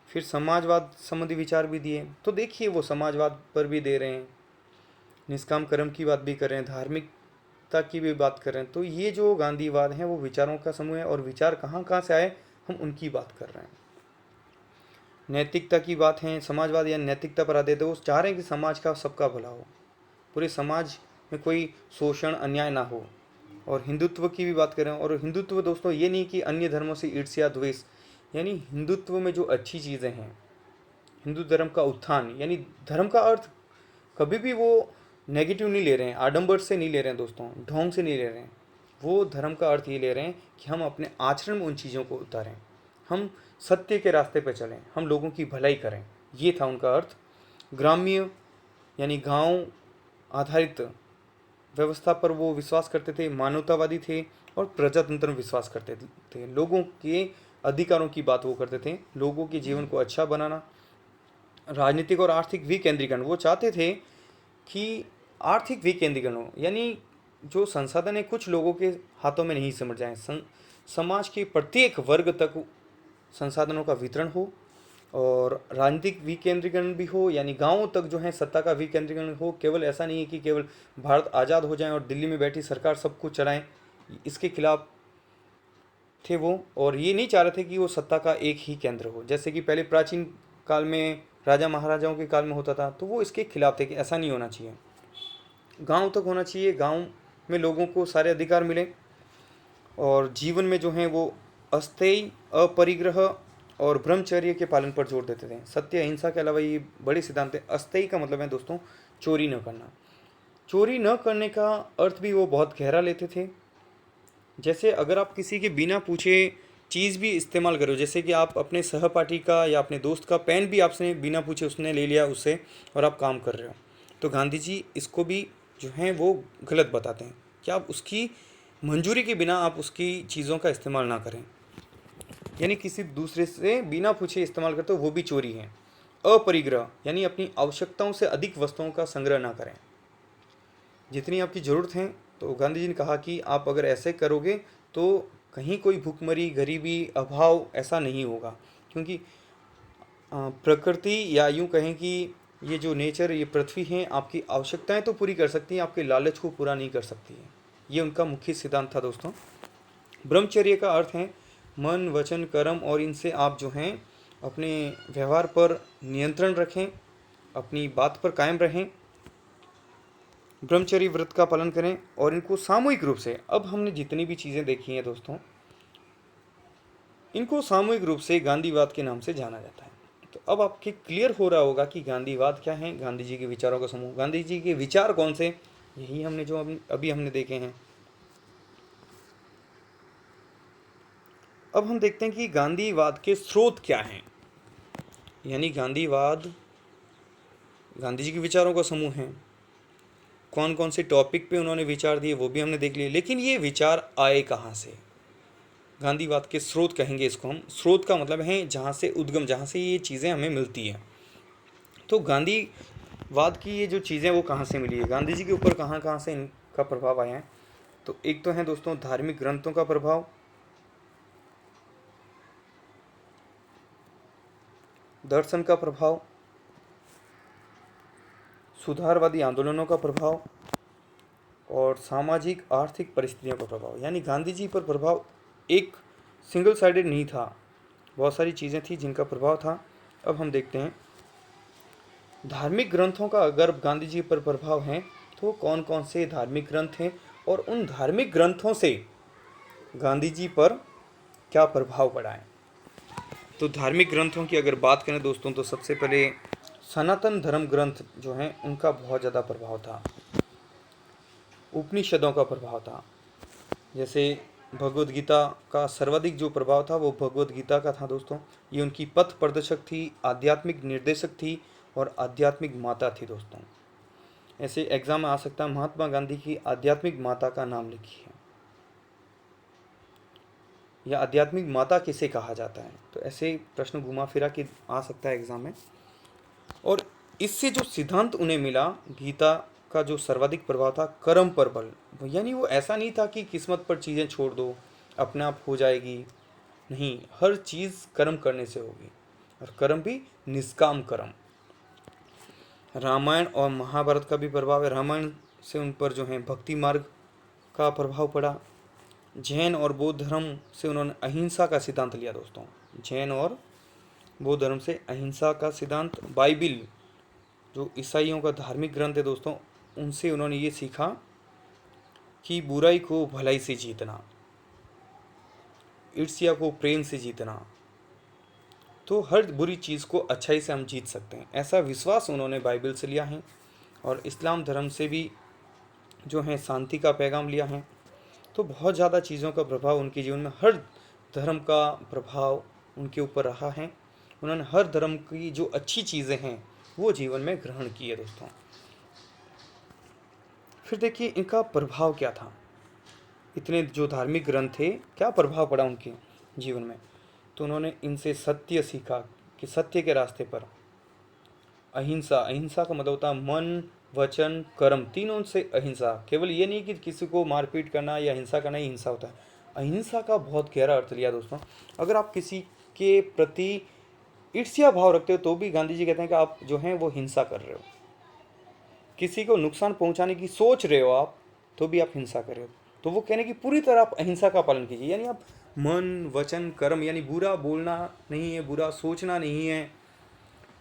फिर समाजवाद संबंधी विचार भी दिए, तो देखिए वो समाजवाद पर भी दे रहे हैं, निष्काम कर्म की बात भी कर रहे हैं, धार्मिकता की भी बात कर रहे हैं। तो ये जो गांधीवाद है वो विचारों का समूह है, और विचार कहाँ कहाँ से आए हम उनकी बात कर रहे हैं। नैतिकता की बात है, समाजवाद या नैतिकता पर आते तो वो चाह रहे हैं कि समाज का सबका भला हो, पूरे समाज में कोई शोषण अन्याय ना हो। और हिंदुत्व की भी बात करें, और हिंदुत्व दोस्तों ये नहीं कि अन्य धर्मों से ईर्ष्या द्वेष, यानी हिंदुत्व में जो अच्छी चीज़ें हैं, हिंदू धर्म का उत्थान, यानी धर्म का अर्थ कभी भी वो नेगेटिव नहीं ले रहे हैं, आडंबर से नहीं ले रहे हैं दोस्तों, ढोंग से नहीं ले रहे हैं। वो धर्म का अर्थ ये ले रहे हैं कि हम अपने आचरण में उन चीज़ों को उतारें, हम सत्य के रास्ते पर चलें, हम लोगों की भलाई करें, ये था उनका अर्थ। ग्राम्य यानी गांव आधारित व्यवस्था पर वो विश्वास करते थे, मानवतावादी थे, और प्रजातंत्र में विश्वास करते थे। लोगों के अधिकारों की बात वो करते थे, लोगों के जीवन को अच्छा बनाना। राजनीतिक और आर्थिक विकेंद्रीकरण, वो चाहते थे कि आर्थिक विकेंद्रीकरण हो, यानी जो संसाधन है कुछ लोगों के हाथों में नहीं समझ जाए, समाज के प्रत्येक वर्ग तक संसाधनों का वितरण हो, और राजनीतिक विकेंद्रीकरण भी हो, यानी गांवों तक जो है सत्ता का विकेंद्रीकरण हो। केवल ऐसा नहीं है कि केवल भारत आज़ाद हो जाए और दिल्ली में बैठी सरकार सब कुछ चलाएं, इसके खिलाफ थे वो। और ये नहीं चाह रहे थे कि वो सत्ता का एक ही केंद्र हो, जैसे कि पहले प्राचीन काल में राजा महाराजाओं के काल में होता था, तो वो इसके खिलाफ थे कि ऐसा नहीं होना चाहिए, गांव तक होना चाहिए, गांव में लोगों को सारे अधिकार मिले। और जीवन में जो है वो अस्थेय, अपरिग्रह और ब्रह्मचर्य के पालन पर जोर देते थे। सत्य, अहिंसा के अलावा ये बड़े सिद्धांत हैं। अस्थेय का मतलब है दोस्तों चोरी न करना। चोरी न करने का अर्थ भी वो बहुत गहरा लेते थे। जैसे अगर आप किसी के बिना पूछे चीज़ भी इस्तेमाल करो, जैसे कि आप अपने सहपाठी का या अपने दोस्त का पेन भी आपसे बिना पूछे उसने ले लिया उससे, और आप काम कर रहे हो, तो गांधी जी इसको भी जो हैं वो गलत बताते हैं कि आप उसकी मंजूरी के बिना आप उसकी चीज़ों का इस्तेमाल ना करें, यानी किसी दूसरे से बिना पूछे इस्तेमाल करते हो वो भी चोरी है। अपरिग्रह यानी अपनी आवश्यकताओं से अधिक वस्तुओं का संग्रह ना करें, जितनी आपकी ज़रूरत है। तो गांधी जी ने कहा कि आप अगर ऐसे करोगे तो कहीं कोई भूखमरी, गरीबी, अभाव ऐसा नहीं होगा, क्योंकि प्रकृति या यूँ कहें कि ये जो नेचर, ये पृथ्वी है, आपकी आवश्यकताएं तो पूरी कर सकती हैं, आपके लालच को पूरा नहीं कर सकती है। ये उनका मुख्य सिद्धांत था दोस्तों। ब्रह्मचर्य का अर्थ है मन, वचन, कर्म, और इनसे आप जो हैं अपने व्यवहार पर नियंत्रण रखें, अपनी बात पर कायम रहें, ब्रह्मचर्य व्रत का पालन करें, और इनको सामूहिक रूप से, अब हमने जितनी भी चीज़ें देखी हैं दोस्तों, इनको सामूहिक रूप से गांधीवाद के नाम से जाना जाता है। तो अब आपके क्लियर हो रहा होगा कि गांधीवाद क्या है, गांधी जी के विचारों का समूह। गांधी जी के विचार कौन से, यही हमने जो अभी हमने देखे हैं। अब हम देखते हैं कि गांधीवाद के स्रोत क्या हैं, यानी गांधीवाद गांधी जी के विचारों का समूह है। कौन कौन से टॉपिक पे उन्होंने विचार दिए वो भी हमने देख लिए, लेकिन ये विचार आए कहाँ से। गांधीवाद के स्रोत कहेंगे इसको हम। स्रोत का मतलब है जहाँ से उद्गम, जहाँ से ये चीज़ें हमें मिलती हैं। तो गांधीवाद की ये जो चीज़ें वो कहाँ से मिली है, गांधी जी के ऊपर कहाँ कहाँ से इनका प्रभाव आया है। तो एक तो है दोस्तों धार्मिक ग्रंथों का प्रभाव, दर्शन का प्रभाव, सुधारवादी आंदोलनों का प्रभाव, और सामाजिक आर्थिक परिस्थितियों का प्रभाव। यानी गांधी जी पर प्रभाव एक सिंगल साइडेड नहीं था, बहुत सारी चीज़ें थी जिनका प्रभाव था। अब हम देखते हैं धार्मिक ग्रंथों का अगर गांधी जी पर प्रभाव है तो कौन कौन से धार्मिक ग्रंथ हैं और उन धार्मिक ग्रंथों से गांधी जी पर क्या प्रभाव पड़ा है। तो धार्मिक ग्रंथों की अगर बात करें दोस्तों तो सबसे पहले सनातन धर्म ग्रंथ जो हैं उनका बहुत ज़्यादा प्रभाव था। उपनिषदों का प्रभाव था। जैसे भगवत गीता का सर्वाधिक जो प्रभाव था वो भगवत गीता का था दोस्तों। ये उनकी पथ प्रदर्शक थी, आध्यात्मिक निर्देशक थी और आध्यात्मिक माता थी दोस्तों। ऐसे एग्जाम में आ सकता है महात्मा गांधी की आध्यात्मिक माता का नाम लिखिए या आध्यात्मिक माता किसे कहा जाता है, तो ऐसे प्रश्न घुमा फिरा के आ सकता है एग्जाम में। और इससे जो सिद्धांत उन्हें मिला, गीता का जो सर्वाधिक प्रभाव था कर्म पर बल, यानी वो ऐसा नहीं था कि किस्मत पर चीज़ें छोड़ दो अपने आप हो जाएगी, नहीं, हर चीज़ कर्म करने से होगी और कर्म भी निष्काम कर्म। रामायण और महाभारत का भी प्रभाव है। रामायण से उन पर जो है भक्ति मार्ग का प्रभाव पड़ा। जैन और बौद्ध धर्म से उन्होंने अहिंसा का सिद्धांत लिया दोस्तों। जैन और बौद्ध धर्म से अहिंसा का सिद्धांत। बाइबिल जो ईसाइयों का धार्मिक ग्रंथ है दोस्तों, उनसे उन्होंने ये सीखा कि बुराई को भलाई से जीतना, ईर्ष्या को प्रेम से जीतना, तो हर बुरी चीज़ को अच्छाई से हम जीत सकते हैं, ऐसा विश्वास उन्होंने बाइबल से लिया है। और इस्लाम धर्म से भी जो है शांति का पैगाम लिया है। तो बहुत ज़्यादा चीज़ों का प्रभाव उनके जीवन में, हर धर्म का प्रभाव उनके ऊपर रहा है। उन्होंने हर धर्म की जो अच्छी चीज़ें हैं वो जीवन में ग्रहण की है दोस्तों। फिर देखिए इनका प्रभाव क्या था, इतने जो धार्मिक ग्रंथ थे क्या प्रभाव पड़ा उनके जीवन में। तो उन्होंने इनसे सत्य सीखा कि सत्य के रास्ते पर अहिंसा, अहिंसा का मतलब होता है मन वचन कर्म, तीनों से अहिंसा। केवल ये नहीं कि किसी को मारपीट करना या हिंसा करना ही हिंसा होता है, अहिंसा का बहुत गहरा अर्थ लिया दोस्तों। अगर आप किसी के प्रति ईर्ष्या भाव रखते हो तो भी गांधी जी कहते हैं कि आप जो हैं वो हिंसा कर रहे हो। किसी को नुकसान पहुंचाने की सोच रहे हो आप तो भी आप हिंसा कर रहे हो। तो वो कहने की पूरी तरह आप अहिंसा का पालन कीजिए, यानी आप मन वचन कर्म, यानी बुरा बोलना नहीं है, बुरा सोचना नहीं है,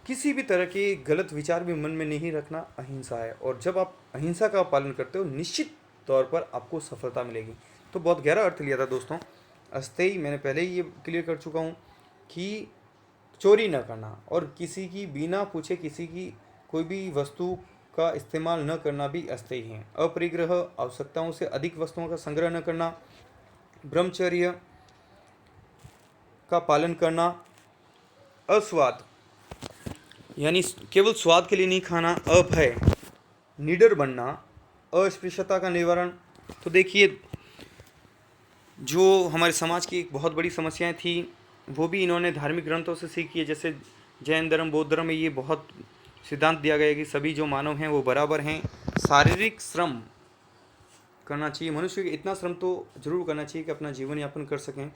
किसी भी तरह के गलत विचार भी मन में नहीं रखना, अहिंसा है। और जब आप अहिंसा का पालन करते हो निश्चित तौर पर आपको सफलता मिलेगी। तो बहुत गहरा अर्थ लिया था दोस्तों। अस्तेय मैंने पहले ही ये क्लियर कर चुका हूँ कि चोरी न करना और किसी की बिना पूछे किसी की कोई भी वस्तु का इस्तेमाल न करना भी अस्तेय है। अपरिग्रह, आवश्यकताओं से अधिक वस्तुओं का संग्रह न करना, ब्रह्मचर्य का पालन करना, अस्वाद यानी केवल स्वाद के लिए नहीं खाना, अभय, निडर बनना, अस्पृश्यता का निवारण। तो देखिए जो हमारे समाज की एक बहुत बड़ी समस्याएं थी वो भी इन्होंने धार्मिक ग्रंथों से सीखी है। जैसे जैन धर्म बौद्ध धर्म में ये बहुत सिद्धांत दिया गया है कि सभी जो मानव हैं वो बराबर हैं, शारीरिक श्रम करना चाहिए, मनुष्य को इतना श्रम तो जरूर करना चाहिए कि अपना जीवन यापन कर सकें,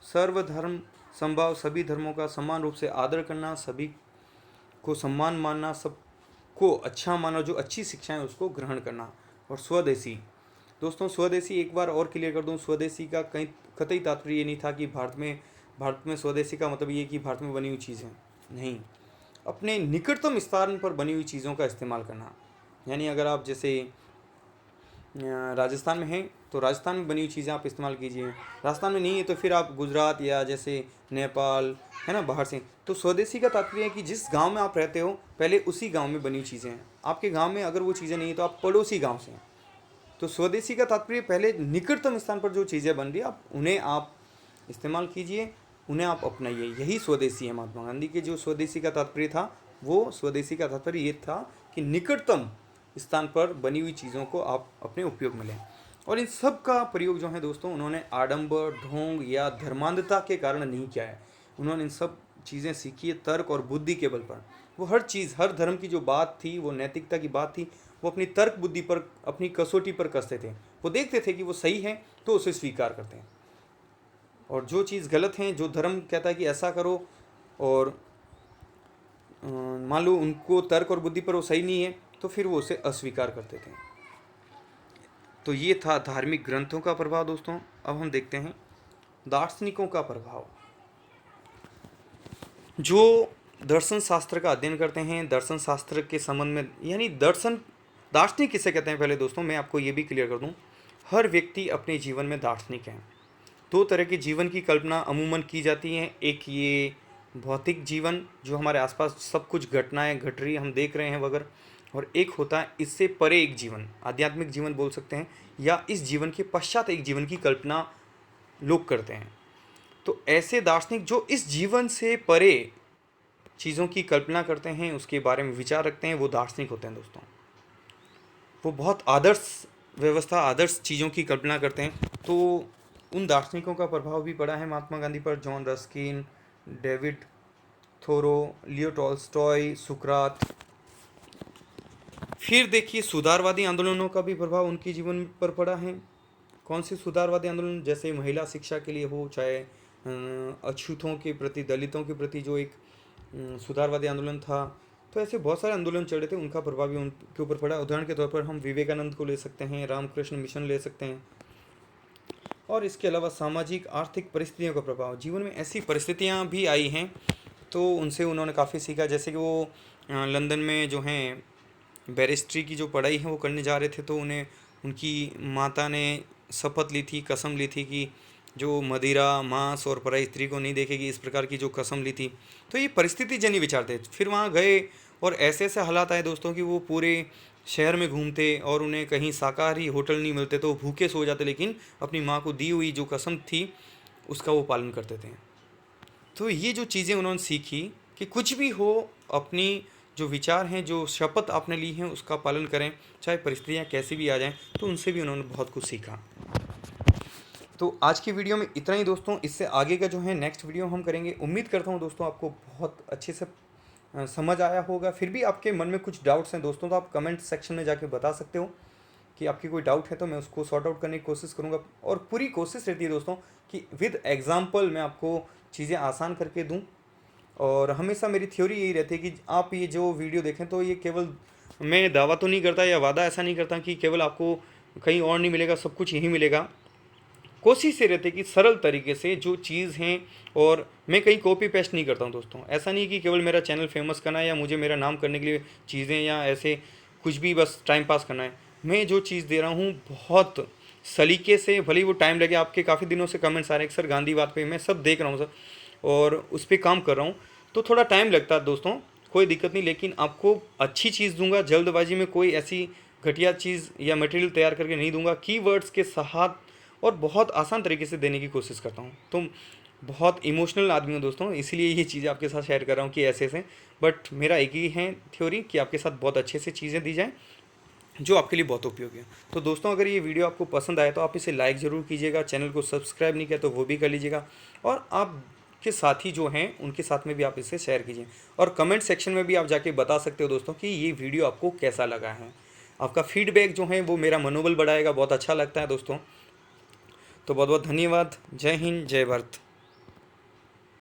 सर्वधर्म संभाव, सभी धर्मों का समान रूप से आदर करना, सभी को सम्मान मानना, सबको अच्छा माना, जो अच्छी शिक्षाएं उसको ग्रहण करना। और स्वदेशी दोस्तों, स्वदेशी एक बार और क्लियर कर दूं, स्वदेशी का कहीं कतई तात्पर्य ये नहीं था कि भारत में स्वदेशी का मतलब ये कि भारत में बनी हुई चीज़ें नहीं, अपने निकटतम स्थान पर बनी हुई चीज़ों का इस्तेमाल करना। यानी अगर आप जैसे राजस्थान में हैं तो राजस्थान में बनी हुई चीज़ें आप इस्तेमाल कीजिए, राजस्थान में नहीं है तो फिर आप गुजरात या जैसे नेपाल है ना बाहर से। तो स्वदेशी का तात्पर्य है कि जिस गांव में आप रहते हो पहले उसी गांव में बनी हुई चीज़ें हैं, आपके गांव में अगर वो चीज़ें नहीं है तो आप पड़ोसी गांव से हैं। तो स्वदेशी का तात्पर्य पहले निकटतम स्थान पर जो चीज़ें बन रही है उन्हें आप इस्तेमाल कीजिए, उन्हें आप अपनाइए, यही स्वदेशी है। महात्मा गांधी के जो स्वदेशी का तात्पर्य था वो स्वदेशी का तात्पर्य ये था कि निकटतम स्थान पर बनी हुई चीज़ों को आप अपने उपयोग में लें। और इन सब का प्रयोग जो है दोस्तों उन्होंने आडंबर, ढोंग या धर्मांधता के कारण नहीं किया है। उन्होंने इन सब चीज़ें सीखी है तर्क और बुद्धि के बल पर। वो हर चीज़, हर धर्म की जो बात थी, वो नैतिकता की बात थी, वो अपनी तर्क बुद्धि पर, अपनी कसौटी पर कसते थे। वो देखते थे कि वो सही है तो उसे स्वीकार करते हैं, और जो चीज़ गलत है, जो धर्म कहता है कि ऐसा करो और मान लो उनको तर्क और बुद्धि पर वो सही नहीं है तो फिर वो उसे अस्वीकार करते थे। तो ये था धार्मिक ग्रंथों का प्रभाव दोस्तों। अब हम देखते हैं दार्शनिकों का प्रभाव। जो दर्शन शास्त्र का अध्ययन करते हैं, दर्शन शास्त्र के संबंध में, यानी दार्शनिक किसे कहते हैं पहले दोस्तों मैं आपको ये भी क्लियर कर दूं। हर व्यक्ति अपने जीवन में दार्शनिक है। दो तरह के जीवन की कल्पना अमूमन की जाती है। एक ये भौतिक जीवन जो हमारे आसपास सब कुछ घटनाएं घट रही हम देख रहे हैं वगैरह, और एक होता है इससे परे एक जीवन, आध्यात्मिक जीवन बोल सकते हैं, या इस जीवन के पश्चात एक जीवन की कल्पना लोग करते हैं। तो ऐसे दार्शनिक जो इस जीवन से परे चीज़ों की कल्पना करते हैं, उसके बारे में विचार रखते हैं, वो दार्शनिक होते हैं दोस्तों। वो बहुत आदर्श व्यवस्था, आदर्श चीज़ों की कल्पना करते हैं। तो उन दार्शनिकों का प्रभाव भी पड़ा है महात्मा गांधी पर। John Ruskin, David Thoreau, Leo Tolstoy, सुकरात। फिर देखिए सुधारवादी आंदोलनों का भी प्रभाव उनके जीवन पर पड़ा है। कौन से सुधारवादी आंदोलन, जैसे महिला शिक्षा के लिए हो, चाहे अछूतों के प्रति, दलितों के प्रति जो एक सुधारवादी आंदोलन था। तो ऐसे बहुत सारे आंदोलन चल रहे थे, उनका प्रभाव भी उनके ऊपर पड़ा। उदाहरण के तौर पर हम विवेकानंद को ले सकते हैं, रामकृष्ण मिशन ले सकते हैं। और इसके अलावा सामाजिक आर्थिक परिस्थितियों का प्रभाव, जीवन में ऐसी परिस्थितियां भी आई हैं तो उनसे उन्होंने काफ़ी सीखा। जैसे कि वो लंदन में जो हैं बैरिस्ट्री की जो पढ़ाई है वो करने जा रहे थे, तो उन्हें उनकी माता ने शपथ ली थी, कसम ली थी कि जो मदिरा, मांस और पराई स्त्री को नहीं देखेगी, इस प्रकार की जो कसम ली थी। तो ये परिस्थिति जन्य विचार थे। फिर वहाँ गए और ऐसे ऐसे हालात आए दोस्तों कि वो पूरे शहर में घूमते और उन्हें कहीं शाकाहारी होटल नहीं मिलते तो वो भूखे सो जाते, लेकिन अपनी माँ को दी हुई जो कसम थी उसका वो पालन करते थे। तो ये जो चीज़ें उन्होंने सीखी कि कुछ भी हो, अपनी जो विचार हैं, जो शपथ आपने ली हैं, उसका पालन करें, चाहे परिस्थितियाँ कैसी भी आ जाएं। तो उनसे भी उन्होंने बहुत कुछ सीखा। तो आज की वीडियो में इतना ही दोस्तों। इससे आगे का जो है नेक्स्ट वीडियो हम करेंगे। उम्मीद करता हूँ दोस्तों आपको बहुत अच्छे से समझ आया होगा। फिर भी आपके मन में कुछ डाउट्स हैं दोस्तों, तो आप कमेंट सेक्शन में जाके बता सकते हो कि आपकी कोई डाउट है, तो मैं उसको सॉर्ट आउट करने की कोशिश करूँगा। और पूरी कोशिश रहती है दोस्तों कि विद एग्जाम्पल मैं आपको चीज़ें आसान करके दूँ। और हमेशा मेरी थ्योरी यही रहती है कि आप ये जो वीडियो देखें तो ये केवल, मैं दावा तो नहीं करता या वादा ऐसा नहीं करता कि केवल आपको कहीं और नहीं मिलेगा, सब कुछ यहीं मिलेगा। कोशिश ये रहती है कि सरल तरीके से जो चीज़ हैं, और मैं कहीं कॉपी पेस्ट नहीं करता हूँ दोस्तों। ऐसा नहीं कि केवल मेरा चैनल फेमस करना है या मुझे मेरा नाम करने के लिए चीज़ें या ऐसे कुछ भी बस टाइम पास करना है। मैं जो चीज़ दे रहा हूँ बहुत सलीके से, भले ही वो टाइम लगे। आपके काफ़ी दिनों से कमेंट्स आ रहे हैं सर गांधीवाद पे, मैं सब देख रहा हूँ सर और उस पर काम कर रहा हूँ, तो थोड़ा टाइम लगता है दोस्तों, कोई दिक्कत नहीं। लेकिन आपको अच्छी चीज़ दूंगा, जल्दबाजी में कोई ऐसी घटिया चीज़ या मटेरियल तैयार करके नहीं दूंगा। कीवर्ड्स के साथ और बहुत आसान तरीके से देने की कोशिश करता हूँ। तो बहुत इमोशनल आदमी हूँ दोस्तों, इसीलिए ये चीज़ें आपके साथ शेयर कर रहा हूँ कि ऐसे ऐसे। बट मेरा एक ही है थ्योरी कि आपके साथ बहुत अच्छे से चीज़ें दी जाएँ जो आपके लिए बहुत उपयोगी है। तो दोस्तों अगर ये वीडियो आपको पसंद आए तो आप इसे लाइक ज़रूर कीजिएगा, चैनल को सब्सक्राइब नहीं किया तो वो भी कर लीजिएगा, और आपके साथी जो हैं उनके साथ में भी आप इसे शेयर कीजिए। और कमेंट सेक्शन में भी आप जाके बता सकते हो दोस्तों कि ये वीडियो आपको कैसा लगा है। आपका फीडबैक जो है वो मेरा मनोबल बढ़ाएगा, बहुत अच्छा लगता है दोस्तों। तो बहुत बहुत धन्यवाद। जय हिंद, जय भारत।